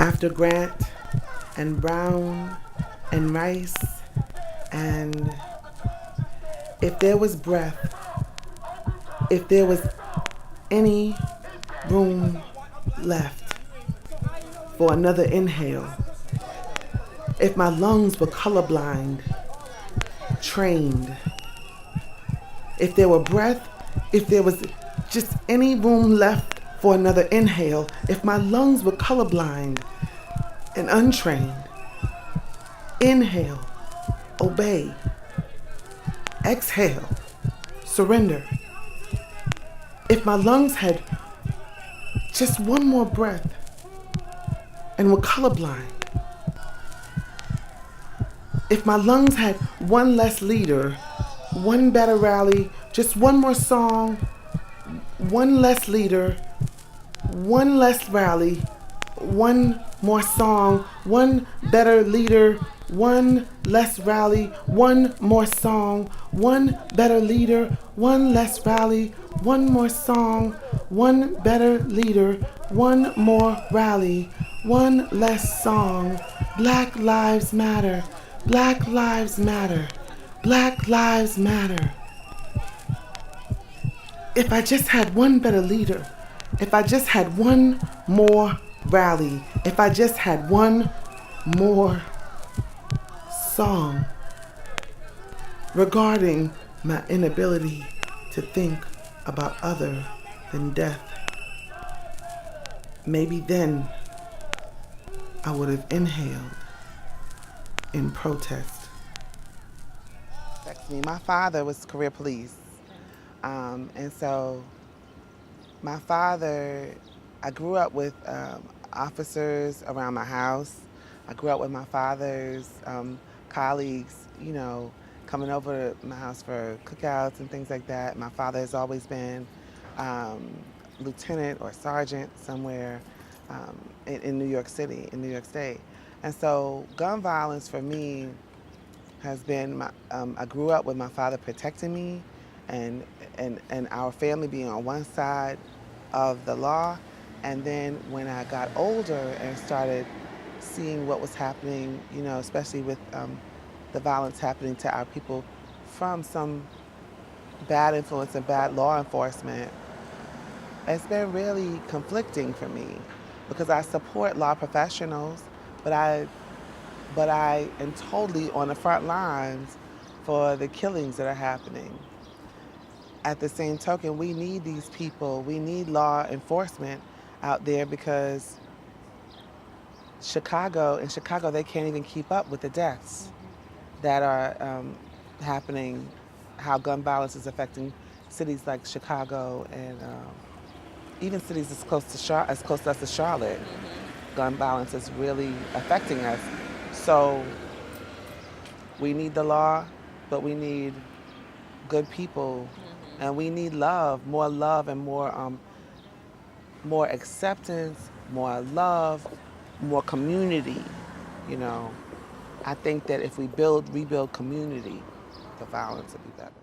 After Grant and Brown and Rice, and if there was breath, if there was any room left for another inhale, if my lungs were colorblind, trained, if there were breath, if there was just any room left for another inhale, if my lungs were colorblind and untrained, inhale, obey, exhale, surrender. If my lungs had just one more breath and were colorblind, if my lungs had one less leader, one better rally, just one more song, one less leader, one less rally, one more song, one better leader, one less rally, one more song, one better leader, one less rally, one more song, one better leader, one more rally, one less song. Black Lives Matter, Black Lives Matter, Black Lives Matter. If I just had one better leader, if I just had one more rally, if I just had one more song regarding my inability to think about other than death, maybe then I would have inhaled in protest. My father was career police. And so my father, I grew up with officers around my house. I grew up with my father's colleagues, you know, coming over to my house for cookouts and things like that. My father has always been lieutenant or sergeant somewhere in New York City, in New York State. And so gun violence for me has been, I grew up with my father protecting me and our family being on one side of the law. And then when I got older and started seeing what was happening, you know, especially with the violence happening to our people from some bad influence and bad law enforcement, it's been really conflicting for me because I support law professionals, but I am totally on the front lines for the killings that are happening. At the same token, we need these people. We need law enforcement out there because in Chicago, they can't even keep up with the deaths that are happening, how gun violence is affecting cities like Chicago and even cities as close to us as Charlotte. Gun violence is really affecting us. So we need the law, but we need good people, and we need love and more acceptance, more love, more community. You know, I think that if we rebuild community, the violence will be better.